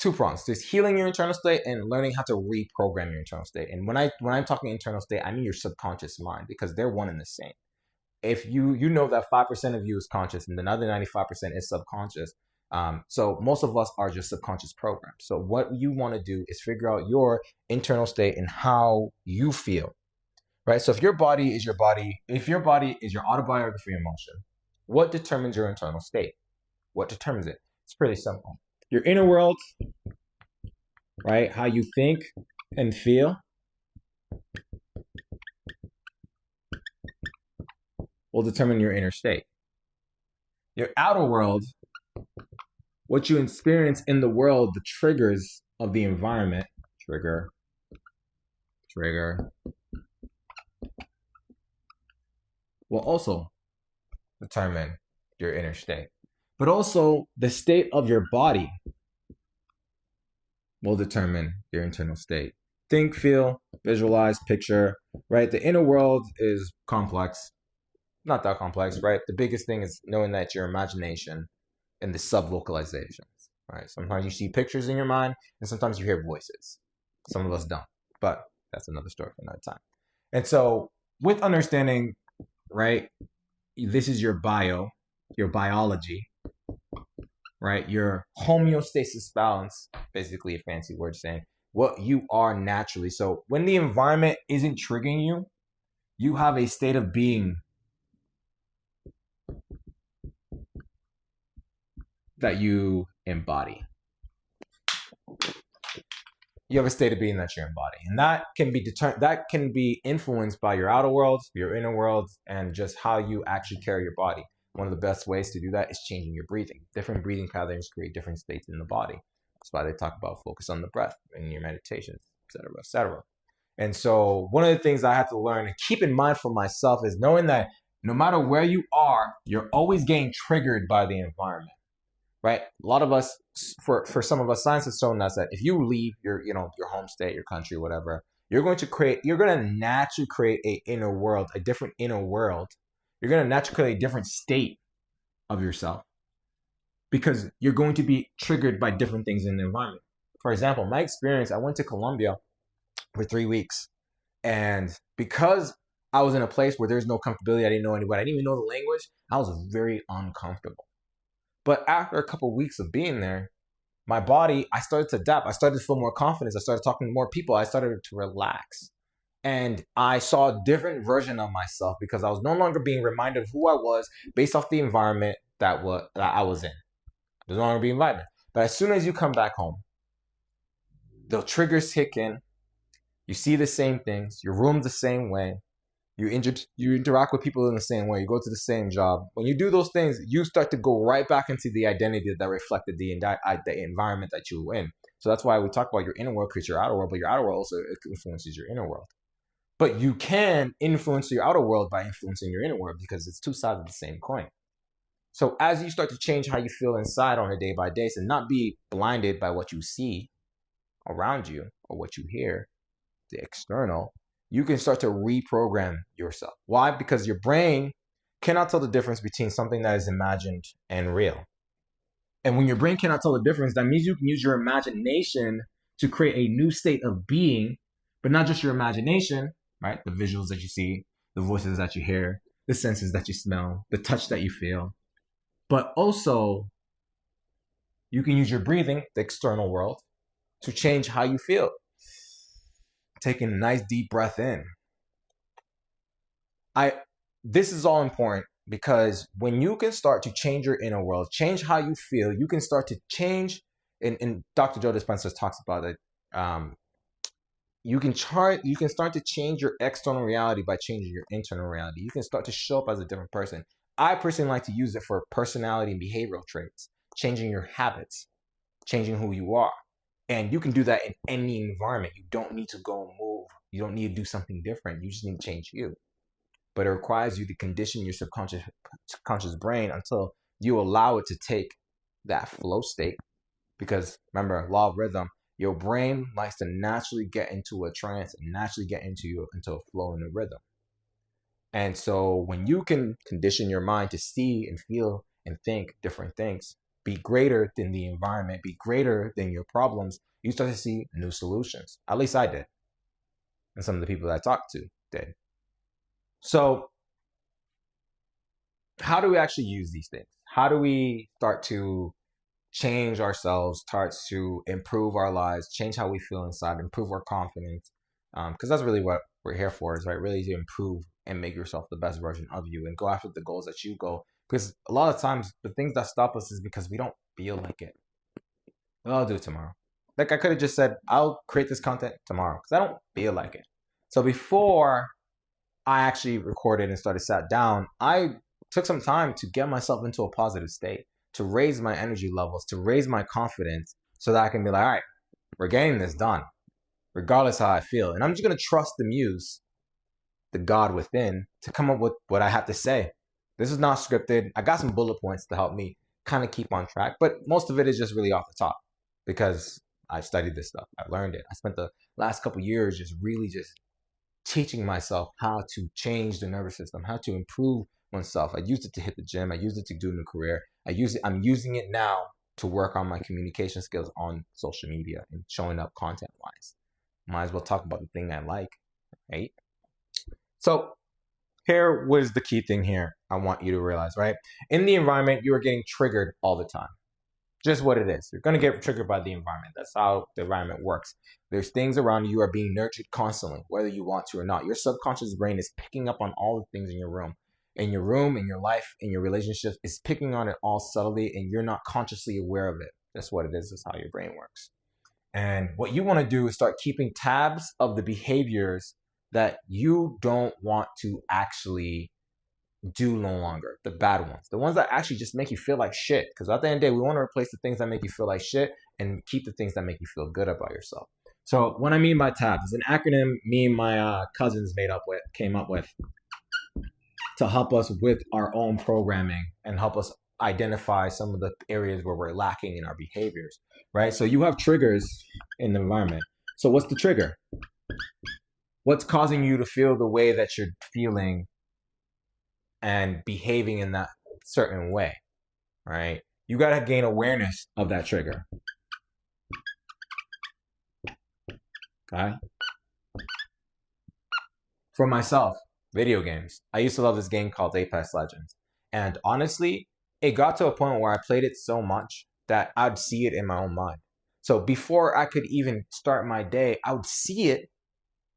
two prongs. There's healing your internal state and learning how to reprogram your internal state. And when I'm talking internal state, I mean your subconscious mind, because they're one and the same. If you know that 5% of you is conscious and the other 95% is subconscious. So most of us are just subconscious programs. So what you want to do is figure out your internal state and how you feel, right? So if your body is your autobiography in motion, what determines your internal state? What determines it? It's pretty simple. Your inner world, right? How you think and feel will determine your inner state. Your outer world, what you experience in the world, the triggers of the environment, trigger, will also determine your inner state. But also the state of your body will determine your internal state. Think, feel, visualize, picture, right? The inner world is complex. Not that complex, right? The biggest thing is knowing that your imagination and the sub-localizations, right? Sometimes you see pictures in your mind and sometimes you hear voices. Some of us don't, but that's another story for another time. And so with understanding, right, this is your biology, right? Your homeostasis balance, basically a fancy word saying what you are naturally. So when the environment isn't triggering you, you have a state of being that you embody. You have a state of being that you embody, and that can be influenced by your outer world, your inner world, and just how you actually carry your body. One of the best ways to do that is changing your breathing. Different breathing patterns create different states in the body. That's why they talk about focus on the breath in your meditations, etc., etc. And so one of the things I have to learn and keep in mind for myself is knowing that no matter where you are, you're always getting triggered by the environment. Right? A lot of us, for some of us, science has shown us that if you leave your home state, your country, whatever, you're going to naturally create a different inner world. You're going to naturally create a different state of yourself because you're going to be triggered by different things in the environment. For example, my experience, I went to Colombia for 3 weeks, and because I was in a place where there's no comfortability, I didn't know anybody, I didn't even know the language, I was very uncomfortable. But after a couple of weeks of being there, my body, I started to adapt. I started to feel more confidence. I started talking to more people. I started to relax. And I saw a different version of myself because I was no longer being reminded of who I was based off the environment that I was in. I was no longer being reminded. But as soon as you come back home, the triggers kick in. You see the same things. Your room's the same way. You interact with people in the same way. You go to the same job. When you do those things, you start to go right back into the identity that reflected the environment that you were in. So that's why we talk about your inner world creates your outer world, but your outer world also influences your inner world. But you can influence your outer world by influencing your inner world because it's two sides of the same coin. So as you start to change how you feel inside on a day-by-day basis and not be blinded by what you see around you or what you hear, the external, you can start to reprogram yourself. Why? Because your brain cannot tell the difference between something that is imagined and real. And when your brain cannot tell the difference, that means you can use your imagination to create a new state of being, but not just your imagination, right? The visuals that you see, the voices that you hear, the senses that you smell, the touch that you feel. But also, you can use your breathing, the external world, to change how you feel. Taking a nice deep breath in. This is all important because when you can start to change your inner world, change how you feel, you can start to change, and Dr. Joe Dispenza talks about it, you can start to change your external reality by changing your internal reality. You can start to show up as a different person. I personally like to use it for personality and behavioral traits, changing your habits, changing who you are. And you can do that in any environment. You don't need to go and move. You don't need to do something different. You just need to change you. But it requires you to condition your subconscious brain until you allow it to take that flow state. Because remember, law of rhythm, your brain likes to naturally get into a trance and naturally get into a flow in the rhythm. And so when you can condition your mind to see and feel and think different things, be greater than the environment, be greater than your problems, you start to see new solutions. At least I did. And some of the people that I talked to did. So how do we actually use these things? How do we start to change ourselves, start to improve our lives, change how we feel inside, improve our confidence? Because that's really what we're here for, is right, really to improve and make yourself the best version of you and go after the goals that you go. Because a lot of times the things that stop us is because we don't feel like it. Well, I'll do it tomorrow. Like I could have just said, I'll create this content tomorrow because I don't feel like it. So before I actually recorded and sat down, I took some time to get myself into a positive state, to raise my energy levels, to raise my confidence so that I can be like, all right, we're getting this done, regardless how I feel. And I'm just going to trust the muse, the God within, to come up with what I have to say. This is not scripted. I got some bullet points to help me kind of keep on track, but most of it is just really off the top because I've studied this stuff. I've learned it. I spent the last couple years just teaching myself how to change the nervous system, how to improve oneself. I used it to hit the gym. I used it to do a new career. I'm using it now to work on my communication skills on social media and showing up content wise. Might as well talk about the thing I like, right? So here was the key thing here I want you to realize, right? In the environment, you are getting triggered all the time. Just what it is. You're going to get triggered by the environment. That's how the environment works. There's things around you are being nurtured constantly, whether you want to or not. Your subconscious brain is picking up on all the things in your room, in your life, in your relationships. It's picking on it all subtly, and you're not consciously aware of it. That's what it is. That's how your brain works. And what you want to do is start keeping tabs of the behaviors that you don't want to actually do no longer, the bad ones, the ones that actually just make you feel like shit. Because at the end of the day, we want to replace the things that make you feel like shit and keep the things that make you feel good about yourself. So what I mean by TABS is an acronym me and my cousins came up with to help us with our own programming and help us identify some of the areas where we're lacking in our behaviors, right? So you have triggers in the environment. So what's the trigger? What's causing you to feel the way that you're feeling and behaving in that certain way, right? You got to gain awareness of that trigger. Okay? For myself, video games. I used to love this game called Apex Legends. And honestly, it got to a point where I played it so much that I'd see it in my own mind. So before I could even start my day, I would see it,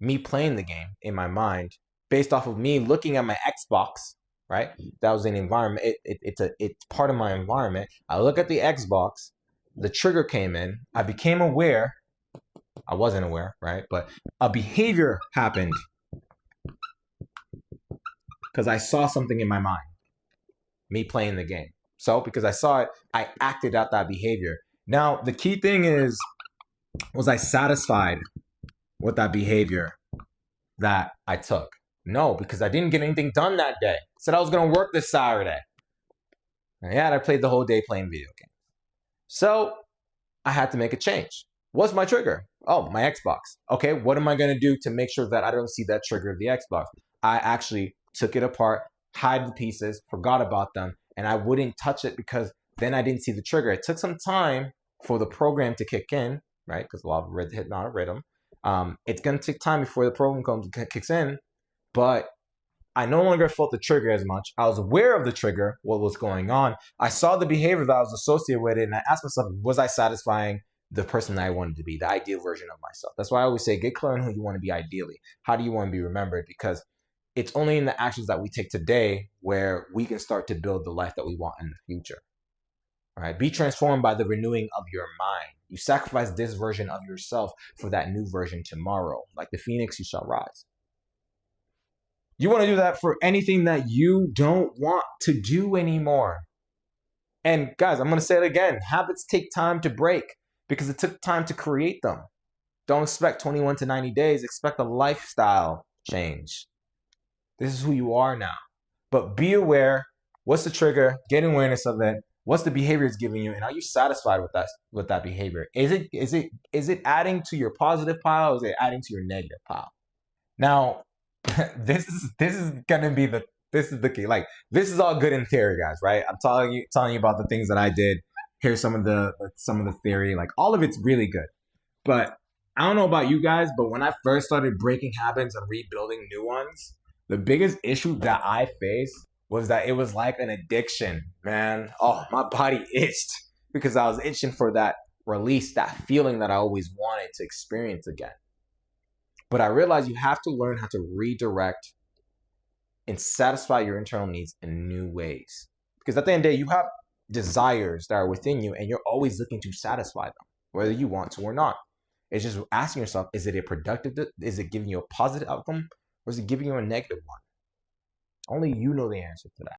me playing the game in my mind, based off of me looking at my Xbox, right? That was an environment. It's part of my environment. I look at the Xbox, the trigger came in. I became aware. I wasn't aware, right? But a behavior happened because I saw something in my mind, me playing the game. So because I saw it, I acted out that behavior. Now, the key thing is, was I satisfied with that behavior that I took? No, because I didn't get anything done that day. I said I was going to work this Saturday. And yeah, I played the whole day playing video games. So I had to make a change. What's my trigger? Oh, my Xbox. Okay, what am I going to do to make sure that I don't see that trigger of the Xbox? I actually took it apart, hid the pieces, forgot about them, and I wouldn't touch it because then I didn't see the trigger. It took some time for the program to kick in, right? Because a lot of hit not a rhythm. It's going to take time before the program kicks in, but I no longer felt the trigger as much. I was aware of the trigger, what was going on. I saw the behavior that I was associated with it, and I asked myself, was I satisfying the person that I wanted to be, the ideal version of myself? That's why I always say, get clear on who you want to be ideally. How do you want to be remembered? Because it's only in the actions that we take today where we can start to build the life that we want in the future. All right? Be transformed by the renewing of your mind. You sacrifice this version of yourself for that new version tomorrow. Like the phoenix, you shall rise. You want to do that for anything that you don't want to do anymore. And guys, I'm going to say it again. Habits take time to break because it took time to create them. Don't expect 21 to 90 days. Expect a lifestyle change. This is who you are now. But be aware. What's the trigger? Get awareness of it. What's the behavior it's giving you? And are you satisfied with that behavior? Is it adding to your positive pile or is it adding to your negative pile? Now, this is gonna be the key. Like, this is all good in theory, guys, right? I'm telling you about the things that I did here's some of the theory. Like all of it's really good. But I don't know about you guys, but when I first started breaking habits and rebuilding new ones, the biggest issue that I faced was that it was like an addiction, man. Oh, my body itched because I was itching for that release, that feeling that I always wanted to experience again. But I realized you have to learn how to redirect and satisfy your internal needs in new ways. Because at the end of the day, you have desires that are within you and you're always looking to satisfy them, whether you want to or not. It's just asking yourself, is it a productive, is it giving you a positive outcome, or is it giving you a negative one? Only you know the answer to that.